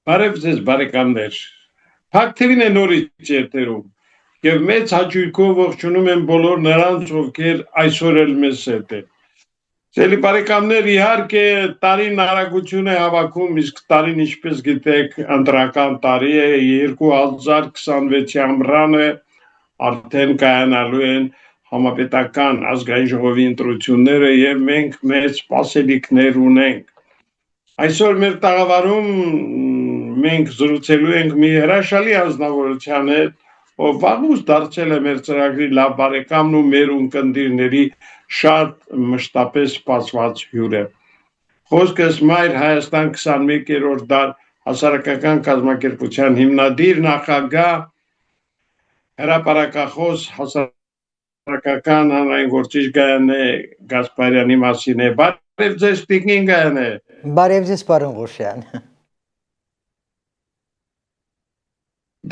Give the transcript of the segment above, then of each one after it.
Բարև ձեզ բարեկամներ։ Փակթիվին է նորից երթերում եւ մեծ հաճույքով ողջունում եմ բոլոր նրանց, ովքեր այսօր էլ մեզ հետ են։ Ձերի բարեկամներ, իհարկե տարին արագություն է հավաքում, իսկ տարին ինչպես գիտեք, ընտրական տարի է 2026 ամռանը արդեն կայանալու են համապետական ազգային ժողովի ընտրությունները եւ մենք մեծ սպասելիքներ ունենք։ Այսօր մեր տաղավարում մենք զրուցելու ենք մի հրաշալի անձնավորության հետ, ով վաղուց դարձել է մեր ծրագրի լավ բարեկամն ու մեր ունկնդիրների շատ մշտապես սպասված հյուրը։ Խոսքս Մայր Հայաստան 21-րդ դար հասարակական կազմակերպության հիմնադիր նախագահ հրապարակախոս հասարակական հանրային գործիչ Գայանե Գասպարյանի մասին է։ Բարև ձեզ Տիկին Գայանե։ Բարև ձեզ պարոն Ղուշյան։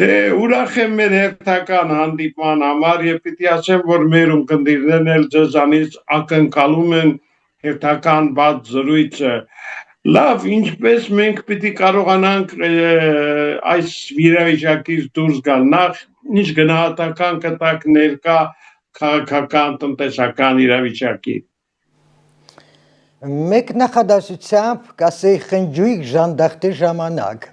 Դե ուրախ եմ մեր հերթական հանդիպման համար եւ պիտի ասեմ, որ մեր ունկնդիրներն էլ ձեզանից ակնկալում են հերթական բաց զրույցը։ Լավ, ինչպես մենք պիտի կարողանանք այս վիրավիճակից դուրս գալ։ Նախ ինչ գնահատական կտակ ներկա քաղաքական տնտեսական իրավիճակի։ Մեկ նախադասությամբ կասեի խնջույք ժանդախտի ժամանակ,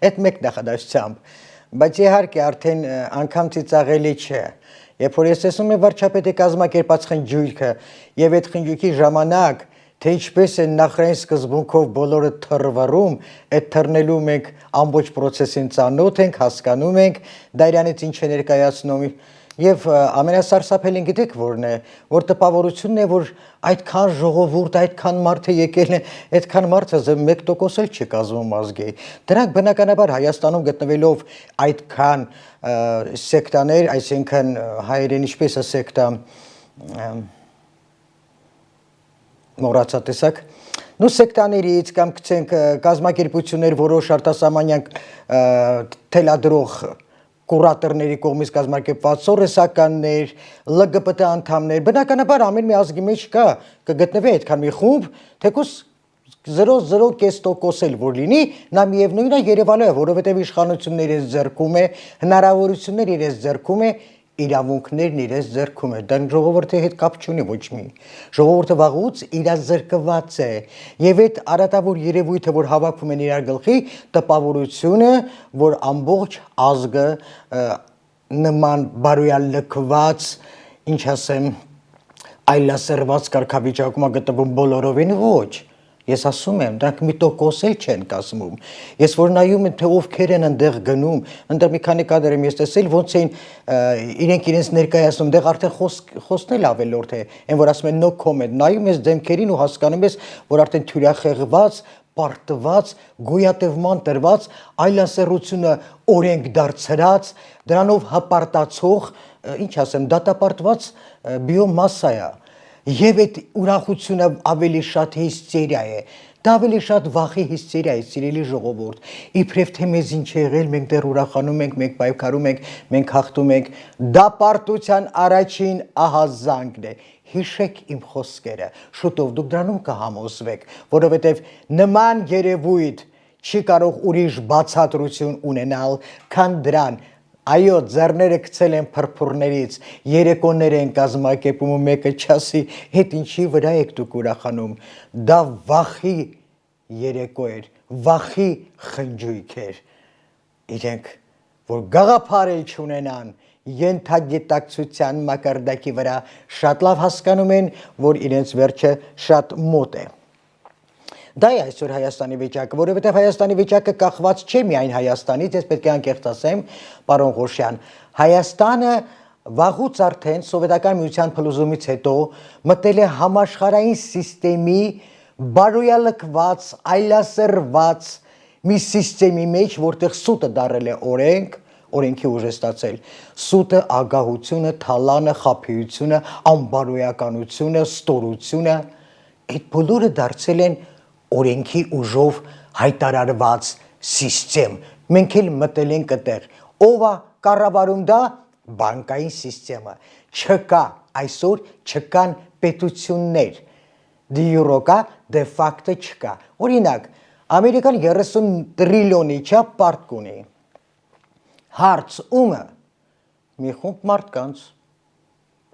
այդ մեկ նախադասությամբ, բայց իհարկե արդեն անգամ ծիծաղելի չէ, երբ որ ես տեսնում եմ վարչապետի կազմակերպած խնջույքը եւ այդ խնջույքի ժամանակ, թե ինչպես են նախրային սկզբունքով բոլորը թռվռում, այդ թռնելու մենք ամբողջ process-ին ծանոթ ենք, հասկանում ենք, դա իրանից ինչ է ներկայացնում Եվ ամենասարսափելին գիտեք որն է, որ տպավորությունն է, որ այդքան ժողովուրդ, այդքան մարդ է եկել է, այդքան մարդը 1% էլ չի կազմում ազգի։ Դրանք բնականաբար Հայաստանում գտնվելով այդքան սեկտաներ, այսինքն հայերեն ինչպես է սեկտա, մոռացա տեսակ, նու սեկտաներից կամ գցենք կազմակերպություններ, որոշ արտասահմանյան թելադրող կուրատորների կողմից կազմակերպված սորեսականներ, ԼԳԲՏ անդամներ, բնականաբար ամեն մի ազգի մեջ կգտնվի այդքան մի խումբ, թեկուզ 0.0% էլ որ լինի, նա միևնույնն է Երևանում է, որովհետև իշխանությունները իրենց ձեռքում է, հնարավորությունները իրենց ձեռքում է, իրավունքներն իրենց ձեռքում է, դա ժողովրդի հետ կապ չունի ոչ մի։ Ժողովուրդը վաղուց իրազրկված է, եւ այդ արատավոր երևույթը, որ հավաքում են իրար գլխի, տպավորությունը, որ ամբողջ ազգը նման բարոյալքված, ինչ ասեմ, այլասերված կարգավիճակում գտնվում բոլորովին ոչ։ Ես ասում եմ, դրանք մի տոկոս էլ չեն կազմում։ Ես որ նայում եմ, թե ովքեր են այնտեղ գնում, այնտեղ մի քանի կադր եմ ես տեսել, ոնց էին իրենք իրենց ներկայացնում, դեղ արդեն խոսքն էլ ավելորդ է, այն որ ասում են no comment, նայում ես դեմքերին ու հասկանում ես, որ արդեն թյուրախեղված, պարտված, գոյատևման տրված, այլասերությունը օրենք դարձրած, դրանով հպարտացող, ինչ ասեմ, դատապարտված բիոմասա է։ Եվ այդ ուրախությունը ավելի շատ հիստերիա է, դա ավելի շատ վախի հիստերիա է, սիրելի ժողովուրդ, իբրև թե մեզ ինչ է եղել, մենք դեռ ուրախանում ենք, մենք պայքարում ենք, մենք հաղթում ենք, դա պարտության առաջին ահազանգն է, հիշեք իմ խոսքերը, շուտով դուք դրանում կհամոզվեք, որովհետև նման երևույթ չի կարող ուրիշ բացատրություն ունենալ, քան դրան, այո, ձեռները գցել են փրփուրներից, երեկոներ են կազմակերպում ու մեկը չասի, հետ ինչի վրա եք դուք ուրախանում, դա վախի երեկո էր, վախի խնջույք էր, իրենք, որ գաղափարել չունենան, ենթագիտակցության մակարդակի վրա շատ լավ հասկանում են, որ իրենց վերջը շատ մոտ է։ Դա է այսօր Հայաստանի վիճակը, որովհետև Հայաստանի վիճակը կախված չէ միայն Հայաստանից, ես պետք է անկեղծ ասեմ, պարոն Ղուշյան, Հայաստանը վաղուց արդեն սովետական միության փլուզումից հետո մտել է համաշխարհային սիստեմի բարոյալքված, այլասերված մի սիստեմի մեջ, որտեղ սուտը դարել է օրենք, օրենքի ուժ է ստացել, սուտը, ագահությունը, թալանը, խաբեությունը, անբարոյականությունը, ստորությունը, այդ բոլորը դարձել են օրենքի ուժով հայտարարված սիստեմ, մենք էլ մտել ենք այդտեղ, ով է կառավարում դա, բանկային սիստեմը, չկա, այսօր չկան պետություններ, դե յուրո կա, դե ֆակտը չկա, օրինակ, Ամերիկան 30 տրիլիոնի չափ պարտք ունի։ Հարց ումը մի խումբ մարդկանց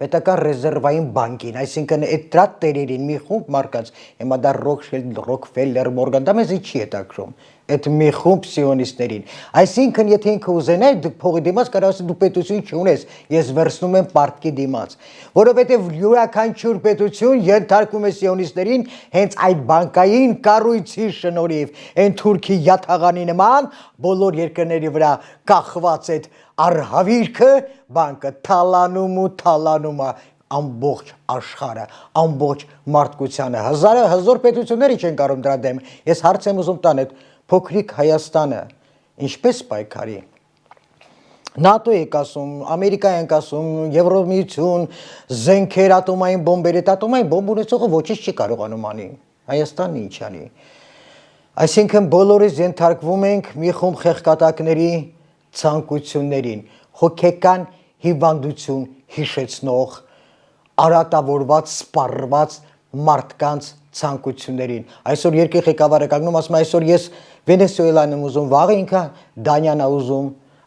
պետական ռեզերվային բանկին, այսինքն այդ դրա տերերին մի խումբ մարդկանց, հիմա դա Ռոքշիլդ, Ռոքֆելլեր, Մորգան, դա մեզ չի հետաքրում, այդ մի խումբ սիոնիստներին։ Այսինքն եթե ինքը ուզենա այդ փողի դիմաց կարող ասի դու պետություն չունես, ես վերցնում եմ պարտքի դիմաց, որովհետև յուրաքանչյուր պետություն ենթարկում է սիոնիստներին հենց այդ բանկային կառույցի շնորհիվ, այն Թուրքի յաթաղանի նման բոլոր երկրների վրա կախված այդ արհավիրքը բանկը թալանում է ամբողջ աշխարհը, ամբողջ մարդկությանը, հզոր պետությունները չեն կարող դրա դեմ։ Ես հարց եմ ուզում տան այդ փոքրիկ Հայաստանը ինչպես պայքարի։ ՆԱՏՕ եք ասում, Ամերիկա ենք ասում, Եվրոմիություն, զենքեր, ատոմային բոմբեր, այդ ատոմային բոմբ ունեցողը ոչինչ չի կարողանում անի։ Հայաստանն ինչ անի։ Այսինքն բոլորս ենթարկվում ենք մի խումբ խեղկատակների ցանկություններին, հոգեկան հիվանդություն հիշեցնող, արատավորված, սպառված մարդկանց ցանկություններին։ Այսօր երկրի ղեկավարը կանգնում ասում է այսօր ես Վենեսուելան եմ ուզում, վաղը ինքը Դանիան է ուզում,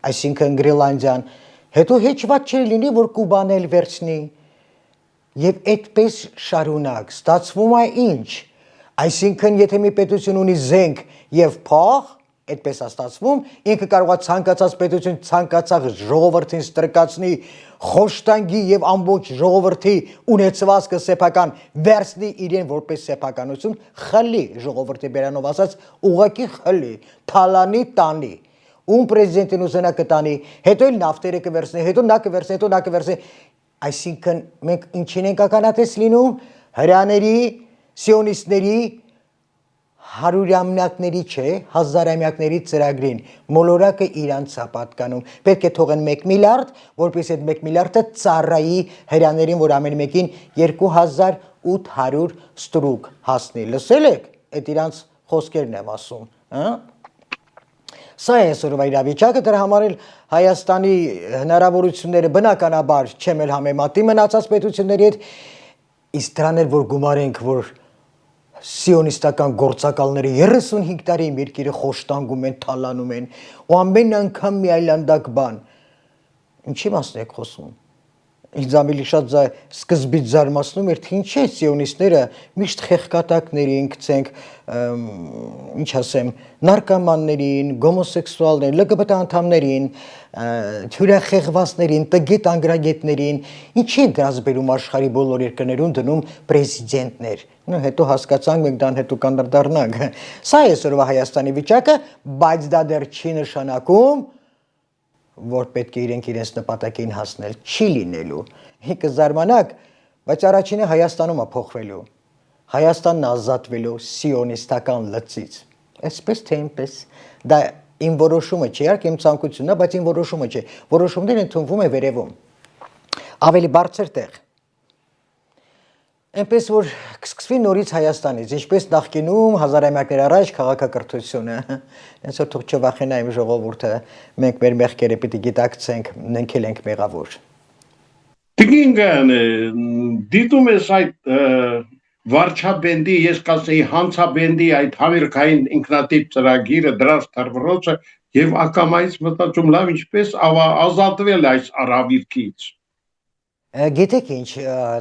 այսինքն Գրենլանդիան, հետո հեչված չի լինի, որ Կուբան էլ վերցնի։ Եվ այդպես շարունակ, ստացվում է ինչ։ Այսինքն եթե մի պետություն ունի զենք եւ փող, այդպես է ստացվում, ինքը կարող է ցանկացած պետություն ցանկացած ժողովրդին ստրկացնի, խոշտանգի եւ ամբողջ ժողովրդի ունեցվածքը սեփական վերցնի իրեն որպես սեփականություն, խլի ժողովրդի բերանով ասած, ուղակի խլի, թալանի տանի, ում պրեզիդենտին ուզենա կտանի, հետո էլ նավթերը կվերցնի, հետո նա կվերցնի, հետո նա կվերցնի, այսինքն մենք ինչին ենք ականատես լինում, հրաների, սիոնիստների հարյուրամյակների չէ, հազարամյակների ծրագրին, մոլորակը իրանց է պատկանում, պետք է թողեն 1 միլիարդ, որպես այդ 1 միլիարդը ծառայի հրաներին, որ ամեն մեկին 2800 ստրուկ հասնի, լսել եք, այդ իրանց խոսքերն եմ ասում, Սա է այսօրվա իրավիճակը, դրա համար էլ Հայաստանի հնարավորությունները բնականաբար չեմ էլ համեմատի մնացած պետությունների հետ, իսկ դրան էլ որ գումարենք, որ սիոնիստական գործակալները 35 տարի իմ երկիրը խոշտանգում են, թալանում են, ու ամեն անգամ մի այլանդակ բան, ինչի մասն եք խոսում, ինձ ավելի շատ սկզբից զարմացնում էր, թե ինչ է սիոնիստները միշտ խեղկատակներին, գցենք, ինչ ասեմ, նարկոմաններին, գոմոսեքսուալներին, LGBT անդամներին, թյուրախեղվածներին, տգետ անգրագետներին, ինչի են դրանց բերում աշխարհի բոլոր երկրներում դնում պրեզիդենտներ։ Հետո հասկացանք, մենք դան հետո կանդրդառնանք։ Սա է այսօրվա Հայաստանի վիճակը, բայց դա դեռ չի նշանակում, որ պետք է իրենց նպատակին հասնել, չի լինելու։ Կզարմանաք, բայց առաջինը Հայաստանում է փոխվելու։ Հայաստանն ազատվելու սիոնիստական լծից։ Այսպես թե այնպես, դա իմ որոշումը չէ, իհարկե իմ ցանկությունն է, բայց իմ որոշումը չէ։ Որոշումները ընդունվում է վերևում։ Ավելի բարձր տեղ։ Այնպես որ կսկսվի նորից Հայաստանից, ինչպես նախկինում հազարամյակներ առաջ քաղաքակրթությունը, հենց որ թող չվախենա իմ ժողովուրդը, մենք մեր մեղքերը պիտի գիտակցենք, նենքել ենք մեղավոր։ Տիկինգան դիտում ես այդ վարչաբենդի, ես կասեի հանցաբենդի այդ համերգային ինքնատիպ ծրագիրը, դրած թարվռոցը եւ ակամայից մտածում լավ ինչպես ազատվել այս արհավիրքից։ Գիտեք ինչ,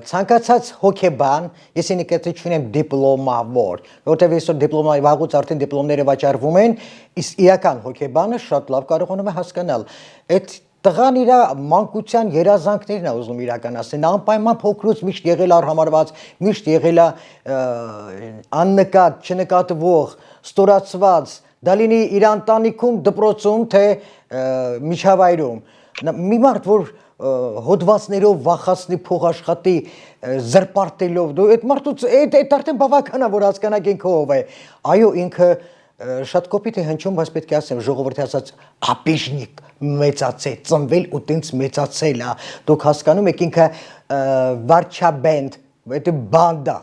ցանկացած հոգեբան, ես ինքս չունեմ դիպլոմավոր, որտեղ այսօր դիպլոմայի վաղուց արդեն դիպլոմները վաճառվում են, իսկ իրական հոգեբանը շատ լավ կարողանում է հասկանալ։ Այդ տղան իր մանկության երազանքներն է ուզում իրականացնել, անպայման փոքրուց միշտ եղել արհամարված, միշտ եղել աննկատ, չնկատվող, ստորացված, դա լինի իր ընտանիքում, դպրոցում, թե միջավայրում։ Մի մարդ, որ հոդվածներով վախացնի փող աշխատի զրպարտելով դու այդ մարդուց այդ արդեն բավական է որ հասկանաք ինքը ով է այո ինքը շատ կոպիտ է հնչում բայց պետք է ասեմ ժողովրդի ասած ապիժնիկ մեծացել ծնվել ու տենց մեծացել է դուք հասկանում եք ինքը վարչաբենդ այդ բանդա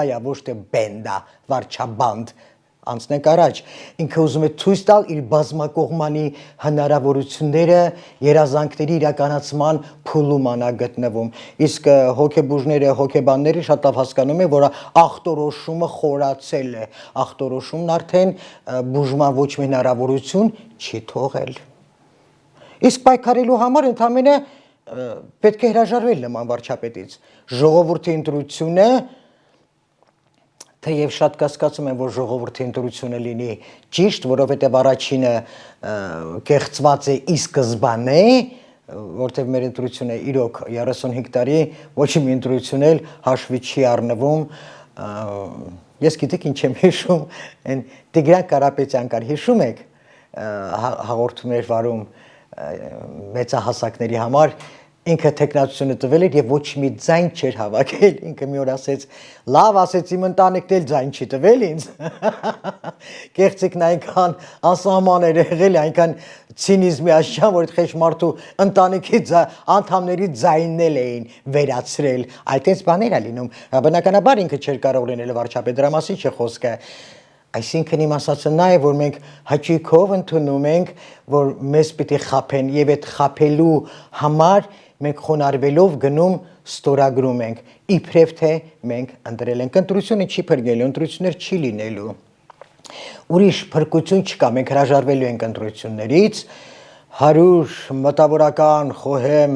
է ոչ թե բենդա վարչաբանդ անցնենք առաջ ինքը ուզում է ցույց տալ իր բազմակողմանի հնարավորությունները երազանքների իրականացման փուլում անա գտնվում իսկ հոգեբուժները հոգեբանները շատ լավ հասկանում են որ ախտորոշումը խորացել է ախտորոշումն արդեն բուժման ոչ մի հնարավորություն չի թողել իսկ պայքարելու համար ընդամենը պետք է հրաժարվել նման վարչապետից ժողովրդի ընտրությունը Թեև շատ կասկածում եմ, որ ժողովրդի ընտրությունը լինի ճիշտ, որովհետև առաջինը կեղծված է ի սկզբանե, որտեղ մեր ընտրությունը իրոք 35 տարի ոչ մի ընտրություն էլ հաշվի չի առնվում։ Ես գիտեք ինչ եմ հիշում, այն Տիգրան Կարապետյան կար, հիշում եք, հաղորդումներ վարում մեծահասակների համար ինքը տեխնացությունը տվել էր եւ ոչ մի ձայն չէր հավաքել ինքը մի օր ասեց լավ ասեց իմ ընտանիքն էլ ձայն չի տվել ինձ կեղծիկն այնքան անսահման էր եղել այնքան ցինիզմի աշճան որ այդ խեշ մարդու ընտանիքի անդամների ձայննել էին վերացրել այդպես բաներ է լինում բնականաբար ինքը չէր կարող լինել վարչապետ դրա մասին չէ խոսքը Այսինքն իմ ասածը նա է, որ մենք հաճույքով ընդունում ենք, որ մեզ պիտի խաբեն եւ այդ խաբելու համար մենք խոնարհվելով գնում ստորագրում ենք, իբրև թե մենք ընտրել ենք ընտրությունը չի փրկելու, ընտրություններ չի լինելու։ Ուրիշ փրկություն չկա, մենք հրաժարվելու ենք ընտրություններից, 100 մտավորական խոհեմ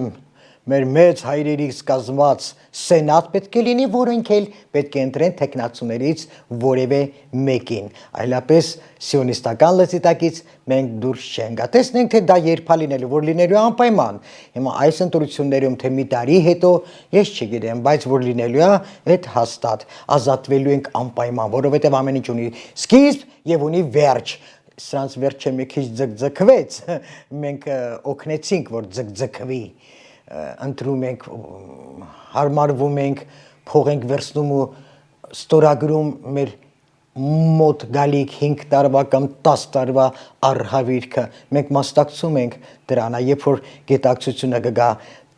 մեր մեծ հայրերից կազմված սենատ պետք է լինի, որոնք էլ պետք է ընտրեն տեխնացուներից որևէ մեկին, այլապես սիոնիստական լծիտակից մենք դուրս չենք գա։ Տեսնենք, թե դա երբ է լինելու, որ լինելու անպայման։ Հիմա այս ընտրություններում թե մի տարի հետո ես չգիտեմ, բայց որ լինելու է, այդ հաստատ ազատվելու ենք անպայման, որովհետև ամեն ինչ ունի սկիզբ եւ ունի վերջ։ Սրանց վերջը մի քիչ ձգձգվեց, մենք օգնեցինք, որ ձգձգվի ընտրում ենք, հարմարվում ենք, փող ենք վերցնում ու ստորագրում մեր մոտ գալիք 5 տարվա կամ 10 տարվա արհավիրքը, մենք մասնակցում ենք դրան, երբ որ գիտակցությունը կգա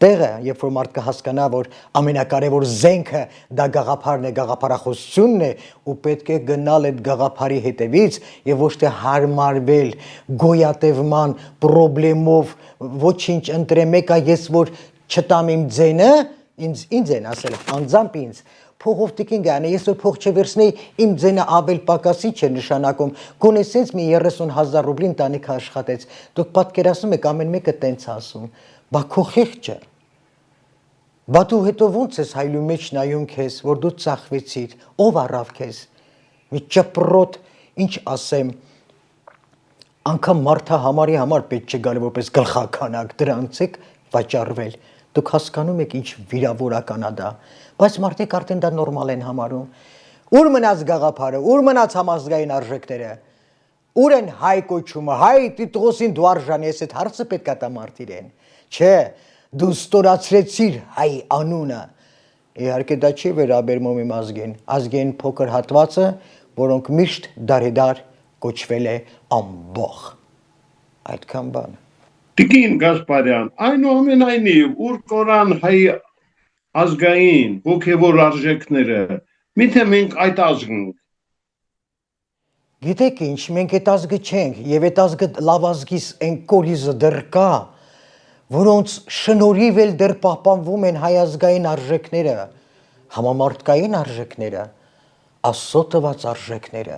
տեղը, երբ որ մարդ կհասկանա, որ ամենակարևոր զենքը դա գաղափարն է, գաղափարախոսությունն է ու պետք է գնալ այդ գաղափարի հետևից եւ ոչ թե հարմարվել գոյատևման պրոբլեմով ոչինչ ընտրեմ եկա ես որ չտամ իմ ձենը ինձ են ասել անձամբ ինձ փողով տիկին գանի ես որ փող չվերցնեի իմ ձենը ավել պակասի չէ նշանակում գոնե sense մի 30,000 ռուբլի ընտանիքը աշխատեց դուք պատկերացնում եք ամեն մեկը տենց ասում բա քո խիղճը բա դու հետո ոնց ես հայլու մեջ նայում քեզ որ դու ծախվեցիր ով առավ քեզ մի ճպրոտ ինչ ասեմ անգամ մարդը համարի համար պետք չէ գալու որպես գլխականակ դրանց եք վաճառվել դուք հասկանում եք ինչ վիրավորական է դա բայց մարդիկ արդեն դա նորմալ են համարում ուր մնաց գաղափարը ուր մնաց համազգային արժեքները ուր են հայ կոչումը հայ տիտղոսին դու արժանի ես այդ հարցը պետք է տա մարդիրեն չէ դու ստորացրեցիր հայ անունը իհարկե դա չի վերաբերում իմ ազգային փոքր հատվածը որոնք միշտ դարեդար կոչվել է ամբող այդքան բան Տիկին Գասպարյան, այնուամենայնիվ, ուր կորան հայ ազգային հոգևոր արժեքները, միթե մենք այդ ազգն ենք։ Գիտեք ինչ, մենք այդ ազգը չենք, եւ այդ ազգը լավ ազգիս այն կորիզը դեռ կա, որոնց շնորհիվ էլ դեռ պահպանվում են հայ ազգային արժեքները, համամարտկային արժեքները, Աստծո տված արժեքները։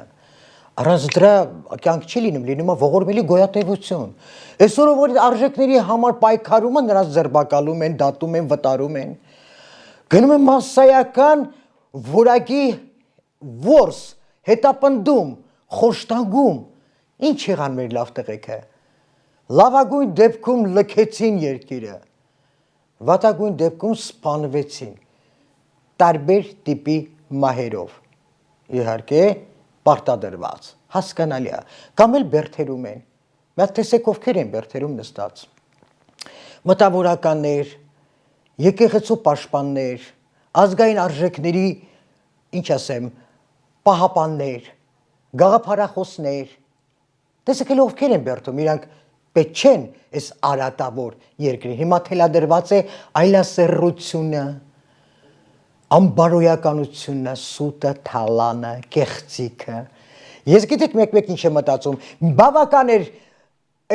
Առանց դրա կյանք չի լինում ողորմելի գոյատևություն։ Այսօր որ արժեքների համար պայքարումը նրանց ձերբակալում են, դատում են, վտարում են։ Գնում են մասսայական որակի որս, հետապնդում, խոշտանգում։ Ինչ եղան մեր լավ տղեկը։ Լավագույն դեպքում լքեցին երկիրը։ Վատագույն դեպքում սպանվեցին։ Տարբեր տիպի մահերով։ Իհարկե պարտադրված, հասկանալի է, կամ էլ բերթերում են, մեկ տեսեք ովքեր են բերթերում նստած, մտավորականներ, եկեղեցու պաշտպաններ, ազգային արժեքների, ինչ ասեմ, պահապաններ, գաղափարախոսներ, տեսեք էլ ովքեր են բերթում, իրանք պետք չեն այս արատավոր երկրի, հիմա թելադրված է այլասեռությունը, ամբարոյականությունը, սուտը, թալանը, կեղծիքը Ես գիտեք մեկ-մեկ ինչ եմ մտածում, բավական էր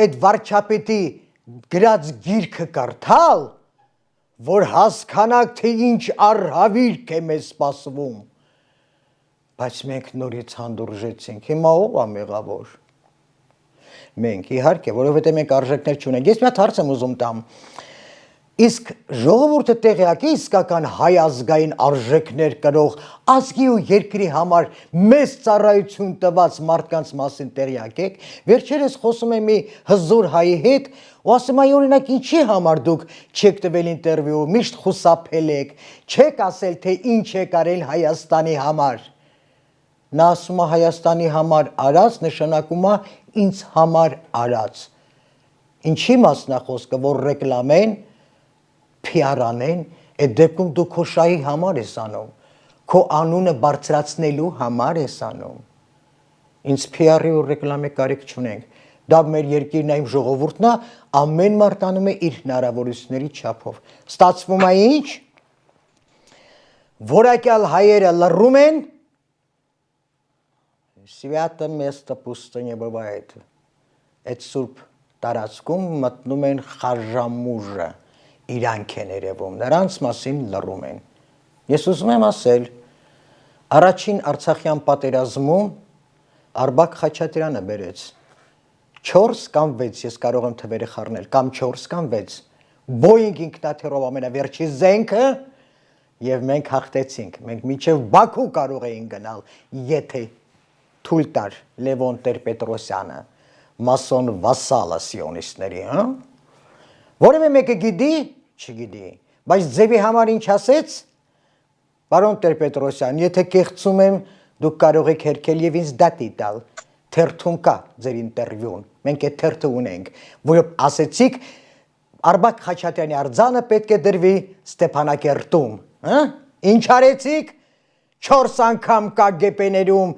այդ վարչապետի գրած գիրքը կարդալ, որ հասկանաք, թե ինչ արհավիրք է մեզ սպասվում, բայց մենք նորից հանդուրժեցինք, հիմա ով է մեղավոր։ Մենք, իհարկե, որովհետև մենք արժեքներ չունենք։ Ես մի հատ հարց եմ ուզում տամ, իսկ ժողովուրդը տեղյակ է իսկական հայ ազգային արժեքներ կրող ազգի ու երկրի համար մեծ ծառայություն տված մարդկանց մասին տեղյակ եք։ Վերջերս խոսում եմ մի հզոր հայի հետ ու ասում այ օրինակ ինչի համար դուք չեք տվել ինտերվյու, միշտ խուսափել եք, չեք ասել թե ինչ եք արել Հայաստանի համար։ Նա ասում է Հայաստանի համար արած նշանակում է ինձ համար արած։ Ինչի մասն է խոսքը, որ ռեկլամեն PR անեն, այդ դեպքում դու քո շահի համար ես անում, քո անունը բարձրացնելու համար ես անում։ Ինձ PR-ի ու ռեկլամի կարիք չունենք։ Դա մեր երկիրն է, իմ ժողովուրդն է, ամեն մարդ անում է իր հնարավորությունների չափով։ Ստացվում է ինչ։ Որակյալ հայերը լռում են, Свято место пусто не бывает։ Այդ սուրբ տարածքում մտնում են խաժամուժը, իրանք են երևում, նրանց մասին լռում են։ Ես ուզում եմ ասել, առաջին Արցախյան պատերազմում Արբակ Խաչատրյանը բերեց 4 կամ 6, ես կարող եմ թվերը խառնել, կամ 4 կամ 6 Boeing ինքնաթիռով ամենավերջի զենքը եւ մենք հաղթեցինք։ Մենք մինչեւ Բաքու կարող էինք գնալ, եթե թույլ տար Լևոն Տեր-Պետրոսյանը, մասոն վասալը սիոնիստների, հա։ Որևէ մեկը գիտի, չգիտի, բայց ձևի համար ինչ ասեց։ Պարոն Տեր-Պետրոսյան, եթե կեղծում եմ, դուք կարող եք հերքել եւ ինձ դատի տալ։ Թերթում կա ձեր ինտերվյուն։ Մենք այդ թերթը ունենք, որ ասեցիք Արբակ Խաչատրյանի արձանը պետք է դրվի Ստեփանակերտում, հա։ Ինչ արեցիք։ 4 անգամ KGB-ներում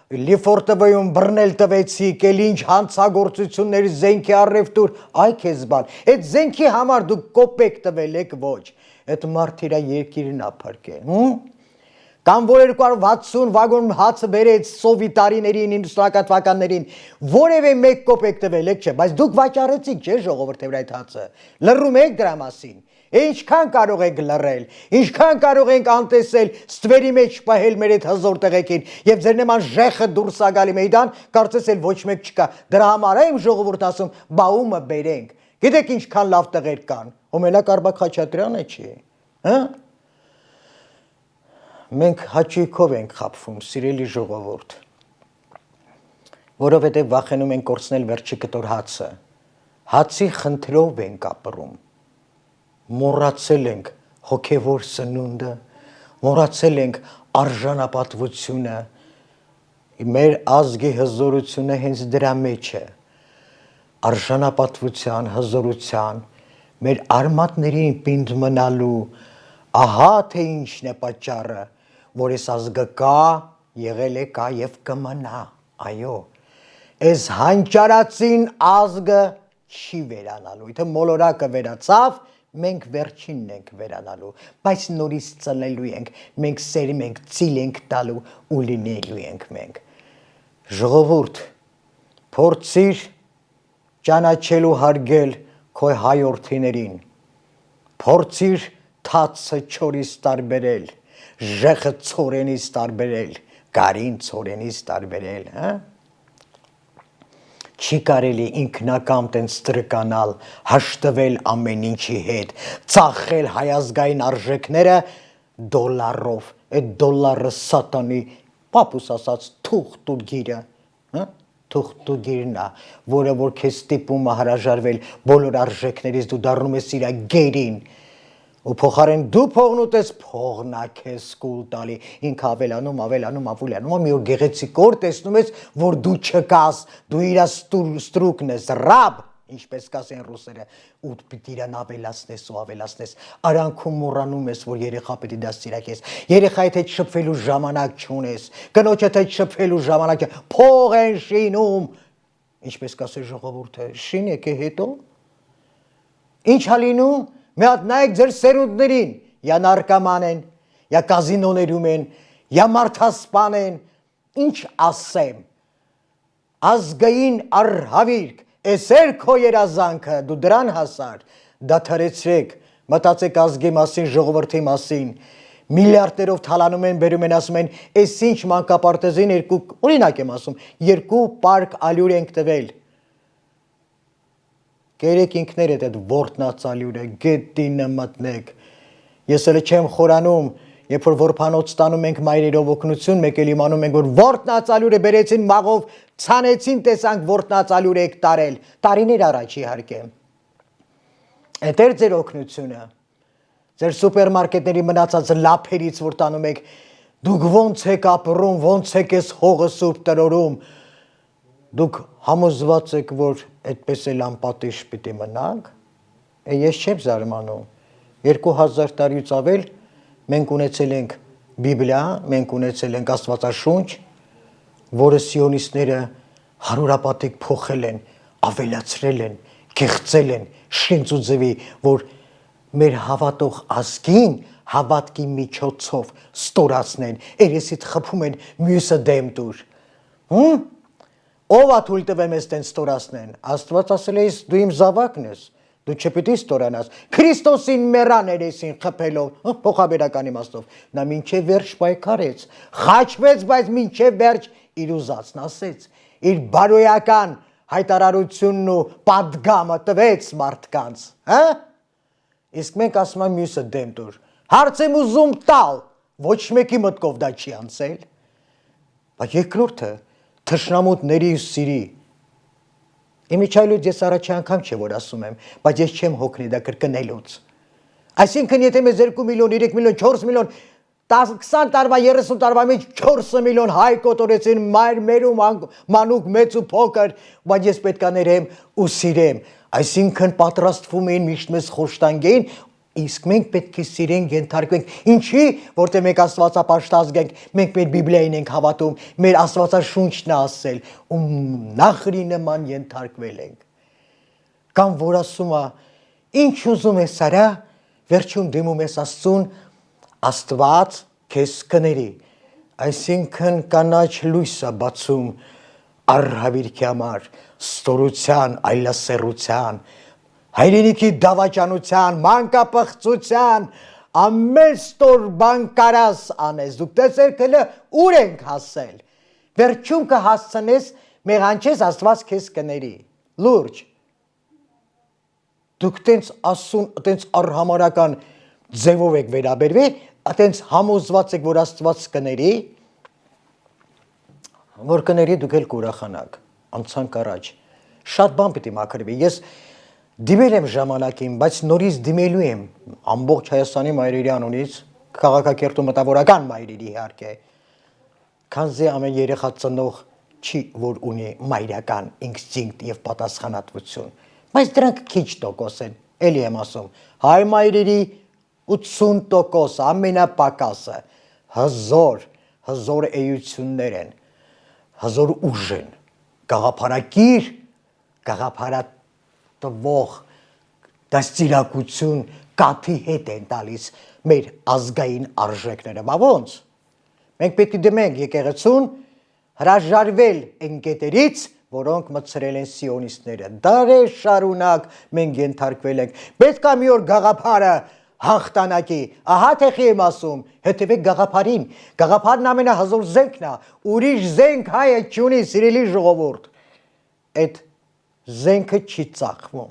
Լիֆորտովոյում բռնել տվեցիք, էլ ինչ հանցագործությունների զենքի առևտուր, այ քեզ բան։ Այդ զենքի համար դուք կոպեկ տվել եք ոչ։ Այդ մարդը իր երկիրն ապարկել, Կամ որ 260 վագոն հացը բերեց սովետարիներին, 90-ական թվականներին, որևէ մեկ կոպեկ տվել եք, չէ, բայց դուք վաճառեցիք, չէ, ժողովրդի վրա այդ հացը։ Լռում եք դրա մասին։ Ինչքան կարող եք լռել, ինչքան կարող ենք անտեսել, ստվերի մեջ պահել մեր այդ հզոր տղեկին, եւ ձեր նման ժեխը դուրս ա գալի մեյդան, կարծես էլ ոչ մեկ չկա։ Դրա համար է իմ ժողովուրդն ասում, բաումը բերենք։ Գիտեք ինչքան լավ տղեր կան։ Հոմելակ Արբակ Խաչատրյանը չի, հա։ Մենք հաճույքով ենք խաբվում, սիրելի ժողովուրդ, որովհետև վախենում ենք կորցնել վերջի կտոր հացը, հացի խնդրով ենք ապրում, մոռացել ենք հոգևոր սնունդը, մոռացել ենք արժանապատվությունը, մեր ազգի հզորությունը հենց դրա մեջ է, արժանապատվության, հզորության, մեր արմատներին պինդ մնալու, ահա թե ինչն է պատճառը, որ այս ազգը կա, եղել է, կա եւ կմնա, այո, այս հանճարածին ազգը չի վերանալու, եթե մոլորակը վերացավ, մենք վերջինն ենք վերանալու, բայց նորից ծնելու ենք, մենք սերում ենք, ծիլ ենք տալու ու լինելու ենք մենք։ Ժողովուրդ, փորձիր ճանաչելու հարգել քո հայորդիներին, փորձիր թացը չորից տարբերել, ժեխը ցորենից տարբերել, գարին ցորենից տարբերել, հա։ Չի կարելի ինքնակամ տենց տրկանալ, հաշտվել ամեն ինչի հետ, ծախել հայազգային արժեքները դոլարով, այդ դոլարը սատանի, պապուս ասած, թուղթ ու գիրը, հա։ Թուղթ ու գիրն է, որը որ քեզ ստիպում է հրաժարվել բոլոր արժեքներից, դու դառնում ես իր գերին, ու փոխարեն դու փողն ուտես, փողն է քեզ կուլ տալի, ինքը ավելանում, մի օր գեղեցիկ օր տեսնում ես, որ դու չկաս, դու իր ստրուկն ես, ռաբ, ինչպես կասեն ռուսերը, ու պիտի իրան ավելացնես, արանքում մոռանում ես, որ երեխա պետք է դաստիարակես, երեխայիդ հետ շփվելու ժամանակ չունես, կնոջդ հետ շփվելու ժամանակ, փող են շինում, ինչպես կասե ժողովուրդը, շինեք է հետո, ինչ ա լինում, մի հատ նայեք ձեր սերունդներին, յա նարկաման են, յա կազինոներում են, յա մարդասպան են, ինչ ասեմ, ազգային արհավիրք, էսեր քո երազանքը, դու դրան հասար, դադարեցրեք, մտածեք ազգի մասին, ժողովրդի մասին, միլիարդներով թալանում են, բերում են, ասում են, այս ինչ մանկապարտեզին օրինակ եմ ասում, 2 պարկ ալյուր ենք տվել։ Կերեք ինքներդ այդ որտնացալյուրը, գետինը մտնեք։ Ես էլ չեմ խորանում, երբ որ որբանոց ստանում ենք մայրերով օգնություն, մեկ էլ իմանում ենք, որ որտնացալյուրը բերեցին մաղով, ցանեցին, տեսանք որտնացալյուր եք տարել, տարիներ առաջ իհարկե։ Այդ էր ձեր օգնությունը, ձեր սուպերմարկետների մնացած լափերից, որ տանում եք, դուք ոնց եք ապրում, ոնց եք ես հողը սուրբ տրորում, դուք համոզված եք, որ այդպես էլ անպատիժ պիտի մնանք, ես չեմ զարմանում, 2000 տարուց ավել մենք ունեցել ենք Բիբլիա, մենք ունեցել ենք Աստվածաշունչ, որը սիոնիստները հարուրապատիկ փոխել են, ավելացրել են, կեղծել են, շինծուձևի, որ մեր հավատող ազգին հավատքի միջոցով ստորացնեն, երեսիդ խփում են մյուսը դեմ դուր։ Ով է թույլ տվել մեզ տենց ստորացնեն։ Աստված ասել է, դու իմ զավակն ես, դու չպիտի ստորանաս։ Քրիստոսին մեռան երեսին խփելով, փոխաբերական իմաստով, նա մինչև վերջ պայքարեց, խաչվեց, բայց մինչև վերջ իր ուզածն ասեց, իր բարոյական հայտարարությունն ու պատգամը տվեց մարդկանց, հա։ Իսկ մենք ասում ենք մյուսը դեմ դուր։ Հարց եմ ուզում տալ, ոչ մեկի մտքով դա չի անցել։ Բայց երկրորդը թշնամուտների ու սիրի։ Իմիջայլուց ես առաջի անգամ չէ որ ասում եմ, բայց ես չեմ հոգնի դա կրկնելուց։ Այսինքն եթե մեզ 2 միլիոն, 3 միլիոն, 4 միլիոն 20 տարվա, 30 տարվա մեջ 4 միլիոն հայ կոտորեցին մայր մերում մանուկ մեծ ու փոքր, բայց ես պետք է ներեմ ու սիրեմ։ Այսինքն պատրաստվում էին միշտ մեզ խոշտանգեին, իսկ մենք պետք է սիրենք, ենթարկվենք։ Ինչի, որտեղ մենք աստվածապաշտ ենք, մենք մեր Բիբլիային ենք հավատում, մեր Աստվածաշունչն է ասել, ու նախրի նման ենթարկվել ենք։ Կամ որ ասում է, ինչ ուզում ես արա, վերջում դիմում ես Աստծուն, Աստված քեզ կների, այսինքն կանաչ լույսը բացում արհավիրքի համար, ստորության, այլասեռության, հայրենիքի դավաճանության, մանկապղծության, ամեն ստոր բան կարաս անես, դուք տեսեք հələ ուր ենք հասել, վերջում կհասցնես, մեղանչես Աստված քեզ կների, լուրջ, դուք տենց ասուն, տենց արհամարական ձևով եք վերաբերվի, տենց համոզված եք, որ Աստված կների, որ կների դուք էլ կուրախանաք, անցանք առաջ, շատ բան պիտի մաքրվի, ես դիմել եմ ժամանակին, բայց նորից դիմելու եմ, ամբողջ Հայաստանի մայրերի անունից, քաղաքակիրթ ու մտավորական մայրերի իհարկե, քանզի ամեն երեխա ծնող չի, որ ունի մայրական ինստինկտ և պատասխանատվություն, բայց դրանք քիչ տոկոս են, էլի եմ ասում, հայ մայրերի 80% ամենապակասը հզոր էություններ են, հզոր ուժ են, գաղափարակիր, գաղափարատվող դաստիարակություն կաթի հետ են տալիս մեր ազգային արժեքները, բա ոնց, մենք պետք է դիմենք եկեղեցուն հրաժարվել այն կետերից, որոնք մտցրել են սիոնիստները, դարեր շարունակ մենք ենթարկվել ենք, պետք է մի օր գաղափարը հաղթանակի, ահա թեխի եմ ասում, հետևեք գաղափարին, գաղափարն ամենահզոր զենքն է, ուրիշ զենք հայը չունի, սիրելի ժողովուրդ, այդ զենքը չի ծախվում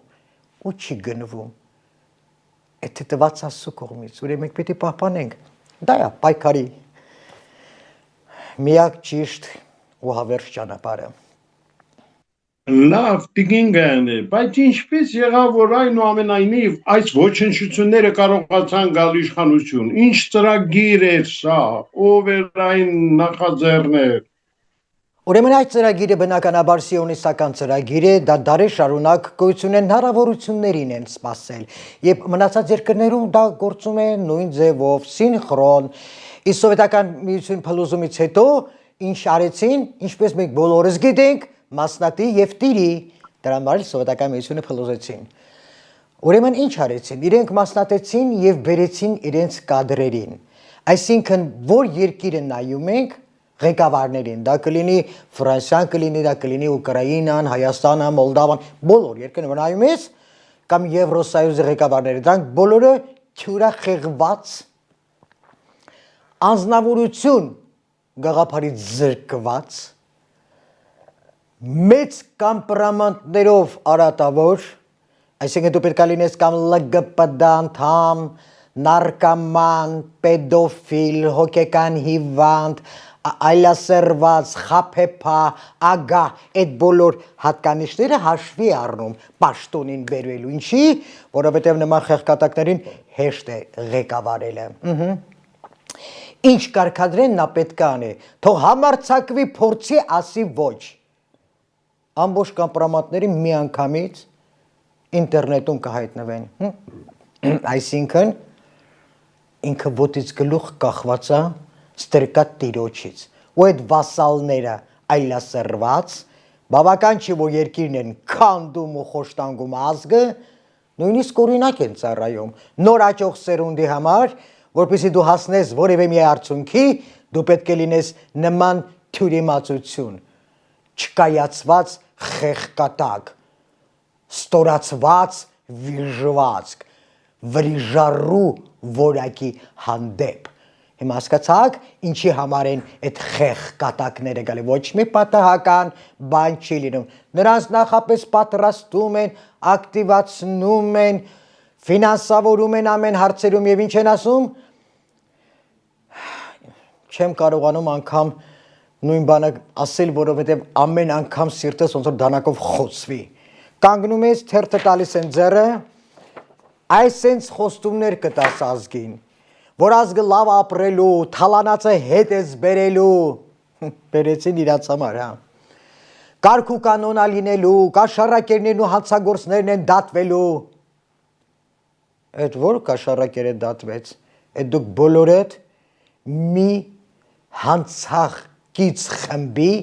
ու չի գնվում, այդ տված Աստծո կողմից, ուրեմն մենք պետք է պահպանենք, դա է պայքարի միակ ճիշտ ու հավերժ ճանապարհը։ Լավ, տիկին Գայանե, բայց ինչպես եղավ, որ այնուամենայնիվ այս ոչնչությունները կարողացան գալ իշխանություն, ինչ ծրագիր էր սա, ով էր այն նախաձեռներ։ Ուրեմն այդ ծրագիրը բնականաբար սիոնիստական ծրագիր է, դա դարեր շարունակ գոյություն են հնարավորություններին են սպասել, եւ մնացած երկրներում դա գործում է նույն ձևով, սինխրոն, իսկ սովետական միություն փլուզումից հետո ինչ արեցին, ինչպես մենք բոլորս գիտենք, մասնատի եւ տիրի, դրան համար սովետական միությունը փլուզեցին։ Ուրեմն ինչ արեցին, իրենք մասնատեցին եւ բերեցին իրենց կադրերին, այսինքն որ երկիրը նայում ենք, ղեկավարներին, դա կլինի Ֆրանսիան, կլինի, դա կլինի Ուկրաինան, Հայաստանը, Մոլդավան, բոլոր երկրները վնայում ես կամ Եվրոսայուզի ղեկավարները, դրանք բոլորը թյուրախեղված անձնավորություն գաղափարից զրկված մեծ կամպրամանտներով արատավոր, այսինքն դու պետք է լինես կամ ԼԳՊԴ անդամ, նարկոման, պեդոֆիլ, հոգեկան հիվանդ, այլասերված, խաբեբա, ագահ, այդ բոլոր հատկանիշները հաշվի առնում պաշտոնին բերելու, ինչի, որովհետև նման խեղկատակներին հեշտ է ղեկավարելը։ Ինչ կարգադրեն, նա պետք է անի, թող համարձակվի փորձի ասի ոչ։ Ամբողջ կամպրոմանտների մի անգամից ինտերնետում կհայտնվեն։ Այսինքն ինքը ոտից գլուխ կախված է ստրկատ տիրոջից, ու այդ վասալները այլասերված, բավական չի, որ երկիրն են քանդում ու խոշտանգում ազգը, նույնիսկ օրինակ են ծառայում նոր աճող սերունդի համար, որպեսզի դու հասնես որևէ մի արդյունքի, դու պետք է լինես նման թյուրիմացություն, չկայացված խեղկատակ, ստորացված վիժվածք, վրիժառու որակի հանդեպ։ Հիմա հասկացաք, ինչի համար են այդ խեղկատակները գալի, ոչ մի պատահական բան չի լինում, նրանց նախապես պատրաստում են, ակտիվացնում են, ֆինանսավորում են ամեն հարցերում և ինչ են ասում, չեմ կարողանում անգամ նույն բանը ասել, որովհետև ամեն անգամ սիրտս ոնց որ դանակով խոցվի։ Կանգնում ես, թերթը տալիս են ձեռը, այս սենց խոստումներ կտաս ազգին, որ ազգը լավ ապրելու, թալանացը հետ ես բերելու, բերեցին իրաց համար, հա։ Կարգ ու կանոնա լինելու, կաշառակերներն ու հանցագործներն են դատվելու։ Այդ որ կաշառակերը դատվեց, այդ դուք բոլորդ մի հանցաղկից խմբի,